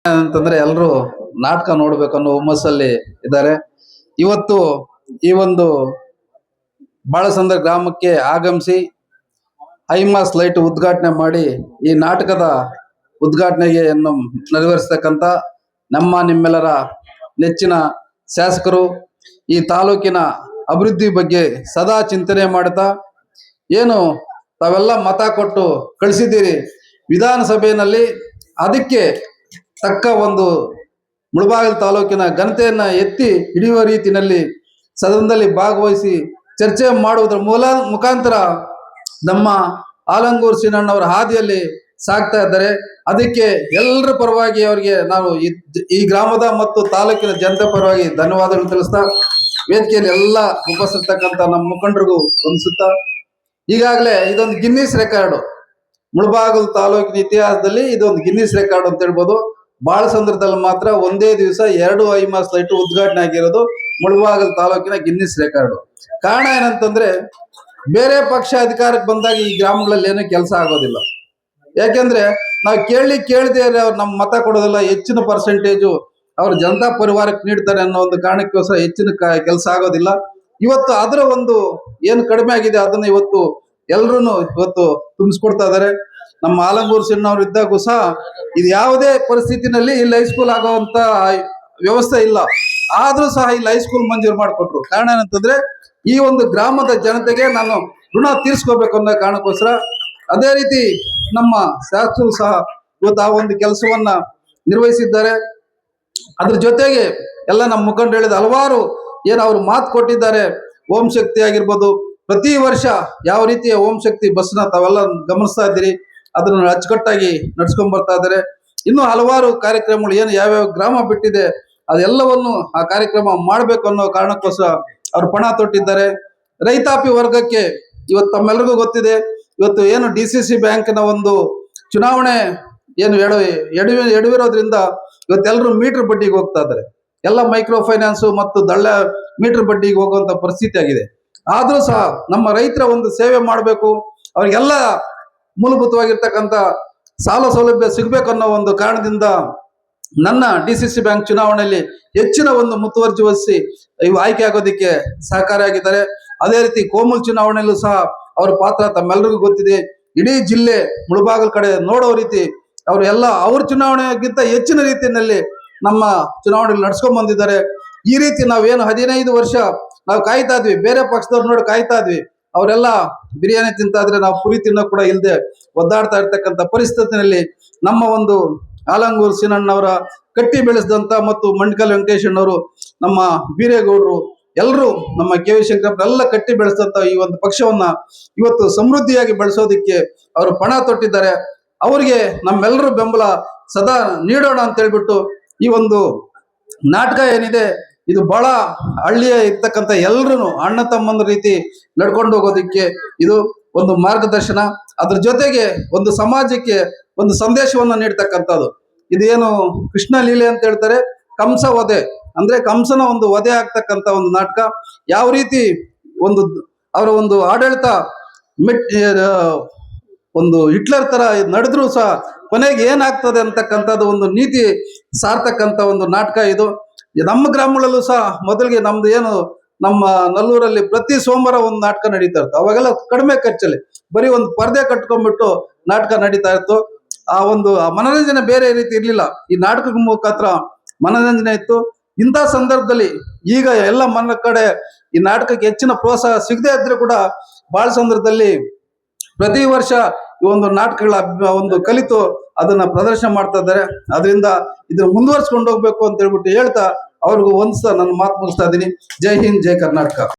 ಅಂತಂದ್ರೆ ಎಲ್ಲರೂ ನಾಟಕ ನೋಡ್ಬೇಕು ಅನ್ನೋ ಹುಮ್ಮಸ್ಸಲ್ಲಿ ಇದ್ದಾರೆ. ಇವತ್ತು ಈ ಒಂದು ಬಾಳಸಂದ್ರ ಗ್ರಾಮಕ್ಕೆ ಆಗಮಿಸಿ ಐಮಾಸ್ ಲೈಟ್ ಉದ್ಘಾಟನೆ ಮಾಡಿ ಈ ನಾಟಕದ ಉದ್ಘಾಟನೆಗೆ ನೆರವೇರಿಸ್ತಕ್ಕಂಥ ನಮ್ಮ ನಿಮ್ಮೆಲ್ಲರ ನೆಚ್ಚಿನ ಶಾಸಕರು, ಈ ತಾಲೂಕಿನ ಅಭಿವೃದ್ಧಿ ಬಗ್ಗೆ ಸದಾ ಚಿಂತನೆ ಮಾಡ್ತಾ ಏನು ತಾವೆಲ್ಲ ಮತ ಕೊಟ್ಟು ಕಳಿಸಿದ್ದೀರಿ ವಿಧಾನಸಭೆಯಲ್ಲಿ, ಅದಕ್ಕೆ ತಕ್ಕ ಒಂದು ಮುಳಬಾಗಿಲು ತಾಲೂಕಿನ ಘನತೆಯನ್ನ ಎತ್ತಿ ಹಿಡಿಯುವ ರೀತಿಯಲ್ಲಿ ಸದನದಲ್ಲಿ ಭಾಗವಹಿಸಿ ಚರ್ಚೆ ಮಾಡುವುದರ ಮುಖಾಂತರ ನಮ್ಮ ಆಲಂಗೂರು ಸೀನಣ್ಣವರ ಹಾದಿಯಲ್ಲಿ ಸಾಗ್ತಾ ಇದ್ದಾರೆ. ಅದಕ್ಕೆ ಎಲ್ಲರ ಪರವಾಗಿ ಅವರಿಗೆ ನಾವು ಈ ಗ್ರಾಮದ ಮತ್ತು ತಾಲೂಕಿನ ಜನತೆ ಪರವಾಗಿ ಧನ್ಯವಾದಗಳು ತಿಳಿಸ್ತಾ, ವೇದಿಕೆಯಲ್ಲಿ ಎಲ್ಲ ಉಪಸ್ಥಿತಕ್ಕಂಥ ನಮ್ಮ ಮುಖಂಡರಿಗೂ ಹೊಂದಿಸುತ್ತಾ, ಈಗಾಗಲೇ ಇದೊಂದು ಗಿನ್ನಿಸ್ ರೆಕಾರ್ಡ್, ಮುಳಬಾಗಿಲು ತಾಲೂಕಿನ ಇತಿಹಾಸದಲ್ಲಿ ಇದೊಂದು ಗಿನ್ನಿಸ್ ರೆಕಾರ್ಡ್ ಅಂತ ಹೇಳ್ಬೋದು. ಬಾಳಸಂದ್ರದಲ್ಲಿ ಮಾತ್ರ ಒಂದೇ ದಿವಸ 2 ಐಮಾಸ್ ಲೈಟ್ ಉದ್ಘಾಟನೆ ಆಗಿರೋದು ಮುಳಬಾಗಿಲು ತಾಲೂಕಿನ ಗಿನ್ನಿಸ್ ರೆಕಾರ್ಡ್. ಕಾರಣ ಏನಂತಂದ್ರೆ, ಬೇರೆ ಪಕ್ಷ ಅಧಿಕಾರಕ್ಕೆ ಬಂದಾಗ ಈ ಗ್ರಾಮಗಳಲ್ಲಿ ಏನೂ ಕೆಲಸ ಆಗೋದಿಲ್ಲ. ಯಾಕೆಂದ್ರೆ ನಾವು ಕೇಳದೆ ಅವ್ರು ನಮ್ಮ ಮತ ಕೊಡೋದಿಲ್ಲ, ಹೆಚ್ಚಿನ ಪರ್ಸೆಂಟೇಜು ಅವ್ರು ಜನತಾ ಪರಿವಾರಕ್ಕೆ ನೀಡ್ತಾರೆ ಅನ್ನೋ ಒಂದು ಕಾರಣಕ್ಕೋಸ್ಕರ ಹೆಚ್ಚಿನ ಕೆಲಸ ಆಗೋದಿಲ್ಲ. ಇವತ್ತು ಅದರ ಒಂದು ಏನು ಕಡಿಮೆ ಆಗಿದೆ ಅದನ್ನ ಇವತ್ತು ಎಲ್ರು ಇವತ್ತು ತುಂಬಿಸ್ಕೊಡ್ತಾ ಇದ್ದಾರೆ. ನಮ್ಮ ಆಲಂಗೂರು ಸಿನ್ನವ್ರು ಇದ್ದಾಗೂ ಸಹ ಇದು ಯಾವುದೇ ಪರಿಸ್ಥಿತಿನಲ್ಲಿ ಇಲ್ಲಿ ಹೈಸ್ಕೂಲ್ ಆಗುವಂತ ವ್ಯವಸ್ಥೆ ಇಲ್ಲ, ಆದ್ರೂ ಸಹ ಇಲ್ಲಿ ಹೈಸ್ಕೂಲ್ ಮಂಜೂರು ಮಾಡಿಕೊಟ್ರು. ಕಾರಣ ಏನಂತಂದ್ರೆ, ಈ ಒಂದು ಗ್ರಾಮದ ಜನತೆಗೆ ನಾನು ಋಣ ತೀರ್ಸ್ಕೋಬೇಕು ಅನ್ನೋ ಕಾರಣಕ್ಕೋಸ್ಕರ. ಅದೇ ರೀತಿ ನಮ್ಮ ಶಾಸಕರು ಸಹ ಇವತ್ತು ಆ ಒಂದು ಕೆಲಸವನ್ನ ನಿರ್ವಹಿಸಿದ್ದಾರೆ. ಅದ್ರ ಜೊತೆಗೆ ಎಲ್ಲ ನಮ್ಮ ಮುಖಂಡರು ಹೇಳಿದ ಹಲವಾರು ಏನು ಅವ್ರು ಮಾತು ಕೊಟ್ಟಿದ್ದಾರೆ. ಓಂ ಶಕ್ತಿ ಆಗಿರ್ಬೋದು, ಪ್ರತಿ ವರ್ಷ ಯಾವ ರೀತಿಯ ಓಂ ಶಕ್ತಿ ಬಸ್ನ ತಾವೆಲ್ಲ ಗಮನಿಸ್ತಾ ಇದ್ದೀರಿ, ಅದನ್ನು ಅಚ್ಚುಕಟ್ಟಾಗಿ ನಡ್ಸ್ಕೊಂಡ್ ಬರ್ತಾ ಇದ್ದಾರೆ. ಇನ್ನು ಹಲವಾರು ಕಾರ್ಯಕ್ರಮಗಳು ಏನು ಯಾವ್ಯಾವ ಗ್ರಾಮ ಬಿಟ್ಟಿದೆ ಅದೆಲ್ಲವನ್ನು ಆ ಕಾರ್ಯಕ್ರಮ ಮಾಡ್ಬೇಕು ಅನ್ನೋ ಕಾರಣಕ್ಕೋಸ್ಕರ ಅವ್ರು ಪಣ ತೊಟ್ಟಿದ್ದಾರೆ. ರೈತಾಪಿ ವರ್ಗಕ್ಕೆ ಇವತ್ತು ತಮ್ಮೆಲ್ಲರಿಗೂ ಗೊತ್ತಿದೆ, ಇವತ್ತು ಏನು DCC ಬ್ಯಾಂಕ್ನ ಒಂದು ಚುನಾವಣೆ ಏನು ಎಡವಿರೋದ್ರಿಂದ ಇವತ್ತೆಲ್ಲರೂ ಮೀಟರ್ ಬಡ್ಡಿಗೆ ಹೋಗ್ತಾ ಇದ್ದಾರೆ. ಎಲ್ಲ ಮೈಕ್ರೋ ಫೈನಾನ್ಸ್ ಮತ್ತು ದಳ್ಳ ಮೀಟರ್ ಬಡ್ಡಿಗೆ ಹೋಗುವಂತ ಪರಿಸ್ಥಿತಿ ಆಗಿದೆ. ಆದ್ರೂ ಸಹ ನಮ್ಮ ರೈತರ ಒಂದು ಸೇವೆ ಮಾಡಬೇಕು, ಅವ್ರಿಗೆಲ್ಲ ಮೂಲಭೂತವಾಗಿರ್ತಕ್ಕಂಥ ಸಾಲ ಸೌಲಭ್ಯ ಸಿಗ್ಬೇಕು ಅನ್ನೋ ಒಂದು ಕಾರಣದಿಂದ ನನ್ನ DCC ಬ್ಯಾಂಕ್ ಚುನಾವಣೆಯಲ್ಲಿ ಹೆಚ್ಚಿನ ಒಂದು ಮುತುವರ್ಜಿ ವಹಿಸಿ ಇವು ಆಯ್ಕೆ ಆಗೋದಕ್ಕೆ ಸಹಕಾರಿಯಾಗಿದ್ದಾರೆ. ಅದೇ ರೀತಿ ಕೋಮುಲ್ ಚುನಾವಣೆಯಲ್ಲೂ ಸಹ ಅವರ ಪಾತ್ರ ತಮ್ಮೆಲ್ಲರಿಗೂ ಗೊತ್ತಿದೆ. ಇಡೀ ಜಿಲ್ಲೆ ಮುಳಬಾಗಿಲು ಕಡೆ ನೋಡೋ ರೀತಿ ಅವರು ಎಲ್ಲ ಅವ್ರ ಚುನಾವಣೆಗಿಂತ ಹೆಚ್ಚಿನ ರೀತಿಯಲ್ಲಿ ನಮ್ಮ ಚುನಾವಣೆಯಲ್ಲಿ ನಡ್ಸ್ಕೊಂಡ್ ಬಂದಿದ್ದಾರೆ. ಈ ರೀತಿ ನಾವೇನು 15 ವರ್ಷ ನಾವು ಕಾಯ್ತಾ ಇದ್ವಿ, ಬೇರೆ ಪಕ್ಷದವ್ರು ನೋಡಿ ಕಾಯ್ತಾ ಇದ್ವಿ, ಅವರೆಲ್ಲ ಬಿರಿಯಾನಿ ತಿಂತಾ ಇದ್ರೆ ನಾವು ಪುರಿ ತಿನ್ನೋ ಕೂಡ ಇಲ್ಲದೆ ಒದ್ದಾಡ್ತಾ ಇರ್ತಕ್ಕಂಥ ಪರಿಸ್ಥಿತಿನಲ್ಲಿ ನಮ್ಮ ಒಂದು ಆಲಂಗೂರು ಸೀನಣ್ಣವರ ಕಟ್ಟಿ ಬೆಳೆಸಿದಂತ ಮತ್ತು ಮಂಡ್ಕಲ್ ವೆಂಕಟೇಶಣ್ಣವರು, ನಮ್ಮ ಬೀರೇಗೌಡರು, ಎಲ್ಲರೂ ನಮ್ಮ KV ಶಂಕರಪ್ಪ ಎಲ್ಲ ಕಟ್ಟಿ ಬೆಳೆಸಿದಂತ ಈ ಒಂದು ಪಕ್ಷವನ್ನ ಇವತ್ತು ಸಮೃದ್ಧಿಯಾಗಿ ಬೆಳೆಸೋದಿಕ್ಕೆ ಅವರು ಪಣ ತೊಟ್ಟಿದ್ದಾರೆ. ಅವ್ರಿಗೆ ನಮ್ಮೆಲ್ಲರೂ ಬೆಂಬಲ ಸದಾ ನೀಡೋಣ ಅಂತ ಹೇಳ್ಬಿಟ್ಟು ಈ ಒಂದು ನಾಟಕ ಏನಿದೆ ಇದು ಬಹಳ ಹಳ್ಳಿಯ ಇರ್ತಕ್ಕಂಥ ಎಲ್ರು ಅಣ್ಣ ತಮ್ಮನ ರೀತಿ ನಡ್ಕೊಂಡು ಹೋಗೋದಿಕ್ಕೆ ಇದು ಒಂದು ಮಾರ್ಗದರ್ಶನ. ಅದ್ರ ಜೊತೆಗೆ ಒಂದು ಸಮಾಜಕ್ಕೆ ಒಂದು ಸಂದೇಶವನ್ನ ನೀಡ್ತಕ್ಕಂಥದ್ದು. ಇದೇನು ಕೃಷ್ಣ ಲೀಲೆ ಅಂತ ಹೇಳ್ತಾರೆ, ಕಂಸ ವಧೆ ಅಂದ್ರೆ ಕಂಸನ ಒಂದು ವಧೆ ಆಗ್ತಕ್ಕಂಥ ಒಂದು ನಾಟಕ. ಯಾವ ರೀತಿ ಒಂದು ಅವರ ಒಂದು ಆಡಳಿತ ಒಂದು ಹಿಟ್ಲರ್ ತರ ನಡೆದ್ರು ಸಹ ಕೊನೆಗೆ ಏನಾಗ್ತದೆ ಅಂತಕ್ಕಂಥದ್ದು ಒಂದು ನೀತಿ ಸಾರ್ತಕ್ಕಂಥ ಒಂದು ನಾಟಕ ಇದು. ನಮ್ಮ ಗ್ರಾಮಗಳಲ್ಲೂ ಸಹ ಮೊದಲಿಗೆ ನಮ್ದು ಏನು ನಮ್ಮ ನಲ್ಲೂರಲ್ಲಿ ಪ್ರತಿ ಸೋಮವಾರ ಒಂದು ನಾಟಕ ನಡೀತಾ ಇತ್ತು. ಅವಾಗೆಲ್ಲ ಕಡಿಮೆ ಖರ್ಚಲ್ಲಿ ಬರೀ ಒಂದು ಪರ್ದೆ ಕಟ್ಕೊಂಡ್ಬಿಟ್ಟು ನಾಟಕ ನಡೀತಾ ಇತ್ತು. ಆ ಒಂದು ಮನೋರಂಜನೆ ಬೇರೆ ರೀತಿ ಇರ್ಲಿಲ್ಲ, ಈ ನಾಟಕದ ಮುಖಾಂತರ ಮನೋರಂಜನೆ ಇತ್ತು. ಇಂಥ ಸಂದರ್ಭದಲ್ಲಿ ಈಗ ಎಲ್ಲ ಮನ ಕಡೆ ಈ ನಾಟಕಕ್ಕೆ ಹೆಚ್ಚಿನ ಪ್ರೋತ್ಸಾಹ ಸಿಗದೆ ಇದ್ರೆ ಕೂಡ ಬಾಳಸಂದ್ರದಲ್ಲಿ ಪ್ರತಿ ವರ್ಷ ಈ ಒಂದು ನಾಟಕಗಳ ಒಂದು ಕಲಿತು ಅದನ್ನ ಪ್ರದರ್ಶನ ಮಾಡ್ತಾ ಇದ್ದಾರೆ. ಅದರಿಂದ ಇದನ್ನ ಮುಂದುವರ್ಸ್ಕೊಂಡು ಹೋಗ್ಬೇಕು ಅಂತ ಹೇಳ್ಬಿಟ್ಟು ಹೇಳ್ತಾ ಅವ್ರಿಗೂ ಒಂದ್ಸ ನನ್ನ ಮಾತು ಮುಗಿಸ್ತಾ ಇದ್ದೀನಿ. ಜೈ ಹಿಂದ್, ಜೈ ಕರ್ನಾಟಕ.